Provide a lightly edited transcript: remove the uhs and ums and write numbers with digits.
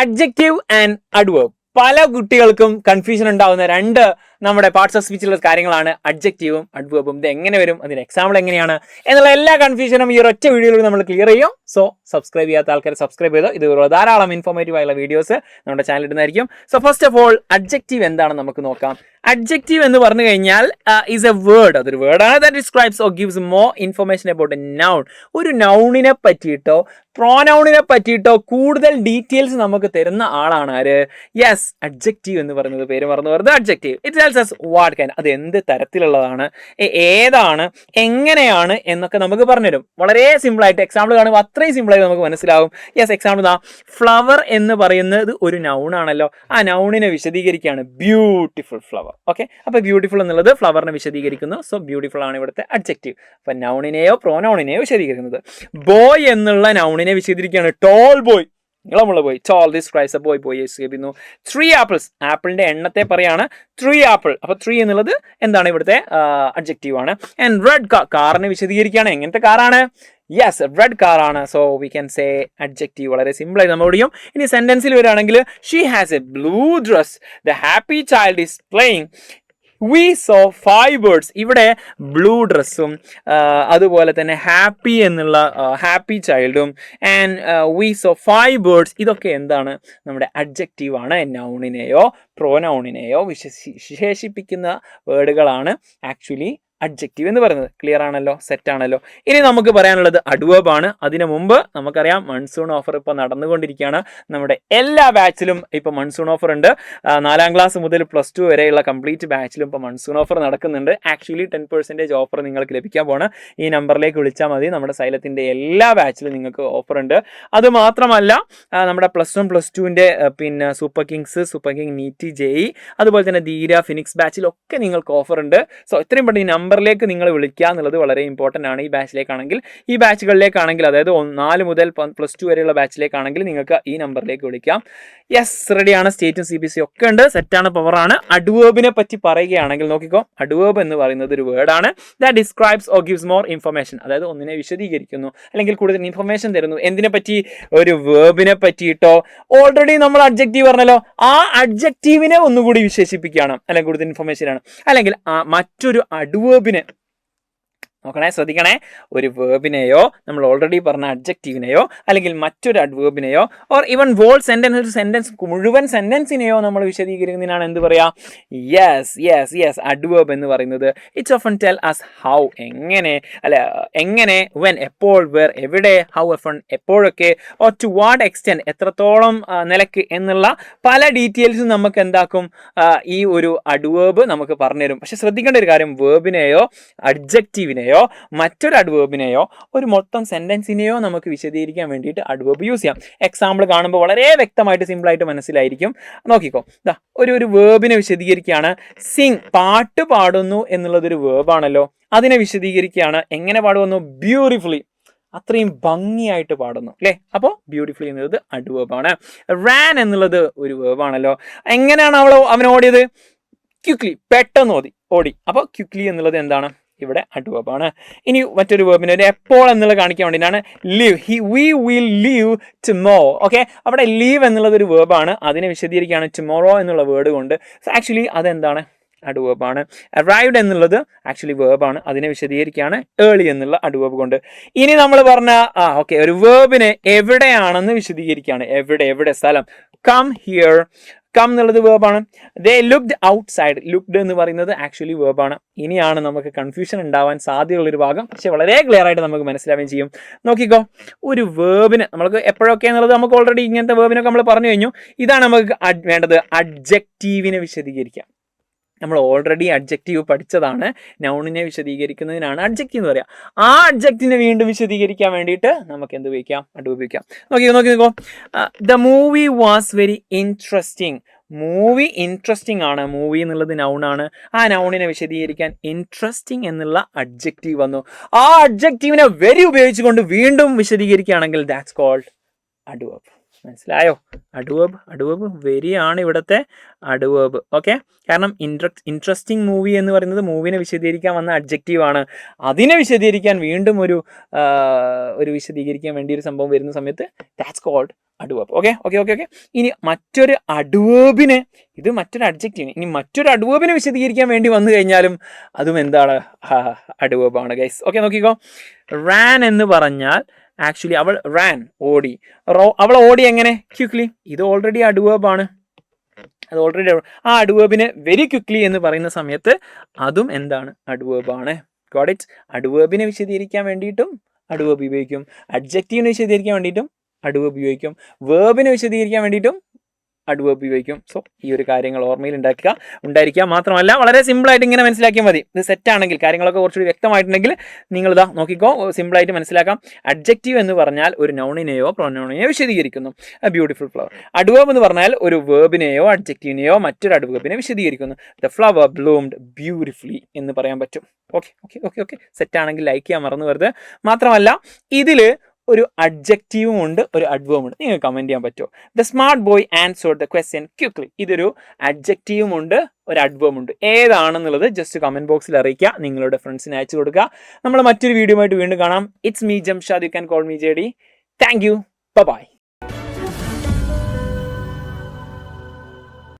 Adjective and adverb. പല കുട്ടികൾക്കും confusion ഉണ്ടാവുന്ന രണ്ട് നമ്മുടെ പാർട്സ് ഓഫ് സ്പീച്ചിലുള്ള കാര്യങ്ങളാണ് അഡ്ജക്റ്റീവും അഡ്വേർബും. ഇത് എങ്ങനെ വരും, അതിന് എക്സാമ്പിൾ എങ്ങനെയാണ് എന്നുള്ള എല്ലാ കൺഫ്യൂഷനും ഈ ഒറ്റ വീഡിയോയിൽ നമ്മൾ ക്ലിയർ ചെയ്യും. സോ സബ്സ്ക്രൈബ് ചെയ്യാത്ത ആൾക്കാർ സബ്സ്ക്രൈബ് ചെയ്തോ. ഇത് ധാരാളം ഇൻഫോർമേറ്റീവ് ആയുള്ള വീഡിയോസ് നമ്മുടെ ചാനൽ ഇടുന്നതായിരിക്കും. So first of all adjective എന്താണെന്ന് നമുക്ക് നോക്കാം. അഡ്ജക്റ്റീവ് എന്ന് പറഞ്ഞു കഴിഞ്ഞാൽ ഈസ് എ വേർഡ്. അതൊരു വേർഡാണ് that describes or gives more information about a noun. ഒരു നൗണിനെ പറ്റിയിട്ടോ പ്രോനൗണിനെ പറ്റിയിട്ടോ കൂടുതൽ ഡീറ്റെയിൽസ് നമുക്ക് തരുന്ന ആളാണ് ആര്? യെസ്, അഡ്ജക്റ്റീവ് എന്ന് പറയുന്നത്. പേര് മറന്നു വരുന്നത് adjective. It tells us what kind, അത് എന്ത് തരത്തിലുള്ളതാണ്, ഏതാണ്, എങ്ങനെയാണ് എന്നൊക്കെ നമുക്ക് പറഞ്ഞുതരും. വളരെ സിമ്പിൾ ആയിട്ട് എക്സാമ്പിൾ കാണുമ്പോൾ അത്രയും സിമ്പിൾ ആയിട്ട് നമുക്ക് മനസ്സിലാവും. യെസ്, എക്സാമ്പിൾ ഇതാ, ഫ്ലവർ എന്ന് പറയുന്നത് ഒരു നൗൺ ആണല്ലോ. ആ നൗണിനെ വിശദീകരിക്കുകയാണ് ബ്യൂട്ടിഫുൾ ഫ്ലവർ. ഓക്കെ, അപ്പൊ ബ്യൂട്ടിഫുൾ എന്നുള്ളത് ഫ്ലവറിനെ വിശദീകരിക്കുന്നു. സോ ബ്യൂട്ടിഫുൾ ആണ് ഇവിടുത്തെ അഡ്ജക്റ്റീവ്. അപ്പൊ നൗണിനെയോ പ്രോനൗണിനെയോ വിശദീകരിക്കുന്നത്. ബോയ് എന്നുള്ള നൗണിനെ വിശദീകരിക്കുകയാണ് ടോൾ ബോയ്, നീളമുള്ള boy. Tall describes a boy. Boy വിശദീകരിക്കുന്നു. 3 ആപ്പിൾസ്, ആപ്പിളിന്റെ എണ്ണത്തെ പറയാണ് 3 ആപ്പിൾ. അപ്പൊ 3 എന്നുള്ളത് എന്താണ് ഇവിടുത്തെ അഡ്ജക്റ്റീവ് ആണ്. ആൻഡ് റെഡ് കാർ, കാറിനെ വിശദീകരിക്കുകയാണ്. എങ്ങനത്തെ കാറാണ്? യെസ്, റെഡ് കാർ ആണ്. So we can say adjective. വളരെ സിമ്പിൾ ആയി നമ്മൾ ഓടിയും. ഇനി സെന്റൻസിൽ വരികയാണെങ്കിൽ she has a blue dress, the happy child is playing, we saw 5 birds. ഇവിടെ ബ്ലൂ ഡ്രസ്സും അതുപോലെ തന്നെ ഹാപ്പി എന്നുള്ള ഹാപ്പി ചൈൽഡും ആൻഡ് വി സോ 5 ബേർഡ്സ്, ഇതൊക്കെ എന്താണ്? നമ്മുടെ അഡ്ജക്റ്റീവ് ആണ്. നൗണിനെയോ പ്രോനൗണിനെയോ വിശേഷിപ്പിക്കുന്ന വേർഡുകളാണ് ആക്ച്വലി അഡ്ജക്റ്റീവ് എന്ന് പറയുന്നത്. ക്ലിയർ ആണല്ലോ, സെറ്റ് ആണല്ലോ. ഇനി നമുക്ക് പറയാനുള്ളത് അഡ്വേർബ് ആണ്. അതിനു മുമ്പ് നമുക്കറിയാം മൺസൂൺ ഓഫർ ഇപ്പോൾ നടന്നുകൊണ്ടിരിക്കുകയാണ്. നമ്മുടെ എല്ലാ ബാച്ചിലും ഇപ്പോൾ മൺസൂൺ ഓഫർ ഉണ്ട്. 4ാം ക്ലാസ് മുതൽ +2 വരെയുള്ള കംപ്ലീറ്റ് ബാച്ചിലും ഇപ്പോൾ മൺസൂൺ ഓഫർ നടക്കുന്നുണ്ട്. ആക്ച്വലി 10% ഓഫർ നിങ്ങൾക്ക് ലഭിക്കാൻ പോണ്. ഈ നമ്പറിലേക്ക് വിളിച്ചാൽ മതി. നമ്മുടെ സൈലത്തിൻ്റെ എല്ലാ ബാച്ചിലും നിങ്ങൾക്ക് ഓഫർ ഉണ്ട്. അത് മാത്രമല്ല നമ്മുടെ +1 +2ൻ്റെ പിന്നെ super kings, super king NEET, JEE, അതുപോലെ തന്നെ ധീര, ഫിനിക്സ് ബാച്ചിലൊക്കെ നിങ്ങൾക്ക് ഓഫർ ഉണ്ട്. സോ എത്രയും പെട്ടെന്ന് ഈ നമ്പറിലേക്ക് നിങ്ങൾ വിളിക്കുക എന്നുള്ളത് വളരെ ഇമ്പോർട്ടൻ്റ് ആണ്. ഈ ബാച്ചിലേക്കാണെങ്കിൽ, ഈ ബാച്ചുകളിലേക്കാണെങ്കിൽ, അതായത് 4 മുതൽ +2 വരെയുള്ള ബാച്ചിലേക്കാണെങ്കിൽ നിങ്ങൾക്ക് ഈ നമ്പറിലേക്ക് വിളിക്കാം. യെസ്, റെഡിയാണ്. സ്റ്റേറ്റും CBSE ഒക്കെ ഉണ്ട്. സെറ്റാണ്, പവറാണ്. അഡ്വേർബിനെ പറ്റി പറയുകയാണെങ്കിൽ നോക്കിക്കോ. അഡ്വേർബ് എന്ന് പറയുന്നത് ഒരു വേർഡാണ് that describes or gives more information. അതായത് ഒന്നിനെ വിശദീകരിക്കുന്നു അല്ലെങ്കിൽ കൂടുതൽ ഇൻഫർമേഷൻ തരുന്നു. എന്തിനെ പറ്റി? ഒരു വേർബിനെ പറ്റിയിട്ടോ. ഓൾറെഡി നമ്മൾ അഡ്ജക്റ്റീവ് പറഞ്ഞല്ലോ, ആ അഡ്ജക്റ്റീവിനെ ഒന്നുകൂടി വിശേഷിപ്പിക്കുകയാണ്, അല്ലെങ്കിൽ കൂടുതൽ ഇൻഫർമേഷനാണ്. അല്ലെങ്കിൽ മറ്റൊരു അഡ്വേർബിനെ നോക്കണേ, ശ്രദ്ധിക്കണേ. ഒരു വേർബിനെയോ നമ്മൾ ഓൾറെഡി പറഞ്ഞ അഡ്ജക്റ്റീവിനെയോ അല്ലെങ്കിൽ മറ്റൊരു അഡ്വേർബിനെയോ ഓർ ഈവൻ വോൾ സെന്റൻസ്, ഒരു സെന്റൻസ് മുഴുവൻ സെന്റൻസിനെയോ നമ്മൾ വിശദീകരിക്കുന്നതിനാണ് എന്ത് പറയാ? യെസ് യെസ് യെസ്, അഡ്വേർബ് എന്ന് പറയുന്നത്. It's often tell us how, എങ്ങനെ, അല്ല എങ്ങനെ, വെൻ, എപ്പോൾ, വേർ, എവിടെ, ഹൗ ഓഫൺ, എപ്പോഴൊക്കെ, ഓർ ടു വാട്ട് എക്സ്റ്റെൻറ്റ്, എത്രത്തോളം നിലക്ക് എന്നുള്ള പല ഡീറ്റെയിൽസും നമുക്ക് എന്താക്കും? ഈ ഒരു അഡ്വേർബ് നമുക്ക് പറഞ്ഞുതരും. പക്ഷെ ശ്രദ്ധിക്കേണ്ട ഒരു കാര്യം, വേർബിനെയോ അഡ്ജക്റ്റീവിനെയോ മറ്റൊരു അഡ്വേർബിനെയോ ഒരു മൊത്തം സെന്റൻസിനെയോ നമുക്ക് വിശദീകരിക്കാൻ വേണ്ടിയിട്ട് അഡ്വേർബ് യൂസ് ചെയ്യാം. എക്സാമ്പിൾ കാണുമ്പോൾ വളരെ വ്യക്തമായിട്ട് സിമ്പിളായിട്ട് മനസ്സിലായിരിക്കും. നോക്കിക്കോ, ഇതാ ഒരു വേർബിനെ വിശദീകരിക്കുകയാണ്. സിംഗ്, പാട്ട് പാടുന്നു എന്നുള്ളതൊരു വേർബാണല്ലോ. അതിനെ വിശദീകരിക്കുകയാണ്. എങ്ങനെ പാടുന്നു? ബ്യൂട്ടിഫുള്ളി, അത്രയും ഭംഗിയായിട്ട് പാടുന്നു അല്ലേ. അപ്പോൾ ബ്യൂട്ടിഫുള്ളി എന്നുള്ളത് അഡ്വേർബാണ്. റാൻ എന്നുള്ളത് ഒരു വേർബാണല്ലോ. എങ്ങനെയാണ് അവൻ ഓടിയത്? ക്വിക്ലി, പെട്ടെന്ന് ഓടി. അപ്പോൾ ക്വിക്ലി എന്നുള്ളത് എന്താണ്? ഇവിടെ അഡ്വേർബാണ്. ഇനി മറ്റൊരു വേർബിന് ഒരു എപ്പോൾ എന്നുള്ളത് കാണിക്കാൻ വേണ്ടിയിട്ടാണ് leave. We will leave tomorrow. Okay, അവിടെ ലീവ് എന്നുള്ളത് ഒരു വേർബാണ്. അതിനെ വിശദീകരിക്കുകയാണ് ടുമോറോ എന്നുള്ള വേർഡ് കൊണ്ട്. ആക്ച്വലി അതെന്താണ്? അഡ്വേർബാണ്. അറൈവ്ഡ് എന്നുള്ളത് ആക്ച്വലി വേർബാണ്. അതിനെ വിശദീകരിക്കുകയാണ് ഏർലി എന്നുള്ള അഡ്വേർബ് കൊണ്ട്. ഇനി നമ്മൾ പറഞ്ഞ ഓക്കെ, ഒരു വേർബിനെ എവിടെയാണെന്ന് വിശദീകരിക്കുകയാണ്. എവിടെ സ്ഥലം. കം ഹിയർ, കം എന്നുള്ളത് വേർബാണ്. ദേ ലുക്ക്ഡ് ഔട്ട്സൈഡ്, ലുക്ക്ഡ് എന്ന് പറയുന്നത് ആക്ച്വലി വേർബാണ്. ഇനിയാണ് നമുക്ക് കൺഫ്യൂഷൻ ഉണ്ടാവാൻ സാധ്യതയുള്ളൊരു ഭാഗം. പക്ഷെ വളരെ ക്ലിയർ ആയിട്ട് നമുക്ക് മനസ്സിലാവുകയും ചെയ്യും. നോക്കിക്കോ, ഒരു വേർബിന് നമ്മൾക്ക് എപ്പോഴൊക്കെ എന്നുള്ളത് നമുക്ക് ഓൾറെഡി ഇങ്ങനത്തെ വേർബിനൊക്കെ നമ്മൾ പറഞ്ഞു കഴിഞ്ഞു. ഇതാണ് നമുക്ക് വേണ്ടത്, അഡ്ജക്റ്റീവിനെ വിശദീകരിക്കാം. നമ്മൾ ഓൾറെഡി അഡ്ജക്റ്റീവ് പഠിച്ചതാണ്. നൗണിനെ വിശദീകരിക്കുന്നതിനാണ് അഡ്ജക്റ്റീവ് എന്ന് പറയുക. ആ അഡ്ജക്റ്റിനെ വീണ്ടും വിശദീകരിക്കാൻ വേണ്ടിയിട്ട് നമുക്ക് എന്ത് ഉപയോഗിക്കാം? അഡ്വേർബ് ഉപയോഗിക്കാം. നോക്കിക്കോ, the movie was very interesting. Movie interesting ആണ്. മൂവി എന്നുള്ളത് നൗണാണ്. ആ നൗണിനെ വിശദീകരിക്കാൻ ഇൻട്രസ്റ്റിംഗ് എന്നുള്ള അഡ്ജക്റ്റീവ് വന്നു. ആ അഡ്ജക്റ്റീവിനെ വെരി ഉപയോഗിച്ചുകൊണ്ട് വീണ്ടും വിശദീകരിക്കുകയാണെങ്കിൽ ദാറ്റ്സ് കോൾഡ് അഡ്വേർബ്. മനസ്സിലായോ? അഡ്വേർബ് വെരി ആണ് ഇവിടുത്തെ അഡ്വേർബ്. ഓക്കെ, കാരണം ഇൻട്രസ്റ്റിംഗ് മൂവി എന്ന് പറയുന്നത് മൂവിനെ വിശദീകരിക്കാൻ വന്ന അഡ്ജക്റ്റീവ് ആണ്. അതിനെ വിശദീകരിക്കാൻ വീണ്ടും ഒരു വിശദീകരിക്കാൻ വേണ്ടി ഒരു സംഭവം വരുന്ന സമയത്ത് ദാറ്റ്സ് കോൾഡ് അഡ്വേർബ്. ഓക്കെ. ഇനി മറ്റൊരു അഡ്വേർബിനെ, ഇത് മറ്റൊരു അഡ്ജക്റ്റീവ്, ഇനി മറ്റൊരു അഡ്വേർബിനെ വിശദീകരിക്കാൻ വേണ്ടി വന്നു കഴിഞ്ഞാലും അതും എന്താണ്? അഡ്വേർബാണ് ഗൈസ്. ഓക്കെ, നോക്കിക്കോ. റാൻ എന്ന് പറഞ്ഞാൽ ആക്ച്വലി അവൾ ഓടി. അവൾ ഓടി എങ്ങനെ? ക്വിക്ലി. ഇത് ഓൾറെഡി അഡ്വേർബാണ്. ആ അഡ്വേർബിനെ വെരി ക്വിക്ലി എന്ന് പറയുന്ന സമയത്ത് അതും എന്താണ്? അഡ്വേർബാണ്. Got it? അഡ്വേർബിനെ വിശദീകരിക്കാൻ വേണ്ടിയിട്ടും അഡ്വേർബ് ഉപയോഗിക്കും, അഡ്ജക്റ്റീവിനെ വിശദീകരിക്കാൻ വേണ്ടിയിട്ടും അഡ്വേർബ് ഉപയോഗിക്കും, വേർബിനെ വിശദീകരിക്കാൻ വേണ്ടിയിട്ടും അഡ്വേർബ് ഉപയോഗിക്കും. സോ ഈ ഒരു കാര്യങ്ങൾ ഓർമ്മയിൽ ഉണ്ടായിരിക്കുക. മാത്രമല്ല വളരെ സിമ്പിളായിട്ട് ഇങ്ങനെ മനസ്സിലാക്കിയാൽ മതി. ഇത് സെറ്റാണെങ്കിൽ, കാര്യങ്ങളൊക്കെ കുറച്ചുകൂടി വ്യക്തമായിട്ടുണ്ടെങ്കിൽ നിങ്ങളിതാ നോക്കിക്കോ, സിമ്പിളായിട്ട് മനസ്സിലാക്കാം. അഡ്ജക്റ്റീവ് എന്ന് പറഞ്ഞാൽ ഒരു നൗണിനെയോ പ്രൊനൗണിനെയോ വിശദീകരിക്കുന്നു, ബ്യൂട്ടിഫുൾ ഫ്ലവർ. അഡ്വേർബ് എന്ന് പറഞ്ഞാൽ ഒരു വേർബിനെയോ അഡ്ജക്റ്റീവിനെയോ മറ്റൊരു അഡ്വേർബിനെ വിശദീകരിക്കുന്നു. ദ ഫ്ലവർ ബ്ലൂംഡ് ബ്യൂട്ടിഫുള്ളി എന്ന് പറയാൻ പറ്റും. ഓക്കെ. സെറ്റാണെങ്കിൽ ലൈക്ക് ചെയ്യാൻ മറന്നു വരുത്. മാത്രമല്ല ഇതിൽ ഒരു അഡ്ജക്റ്റീവും ഉണ്ട്, ഒരു അഡ്വേർബും ഉണ്ട്. നിങ്ങൾക്ക് കമൻറ്റ് ചെയ്യാൻ പറ്റുമോ? The smart boy answered the question quickly. ഇതൊരു അഡ്ജക്റ്റീവും ഉണ്ട്, ഒരു അഡ്വേർബും ഉണ്ട്. ഏതാണെന്നുള്ളത് ജസ്റ്റ് കമൻറ്റ് ബോക്സിൽ അറിയിക്കുക, നിങ്ങളുടെ ഫ്രണ്ട്സിന് അയച്ചു കൊടുക്കുക. നമ്മൾ മറ്റൊരു വീഡിയോ ആയിട്ട് വീണ്ടും കാണാം. It's me Jamshad, you can call me JD. Thank you. By.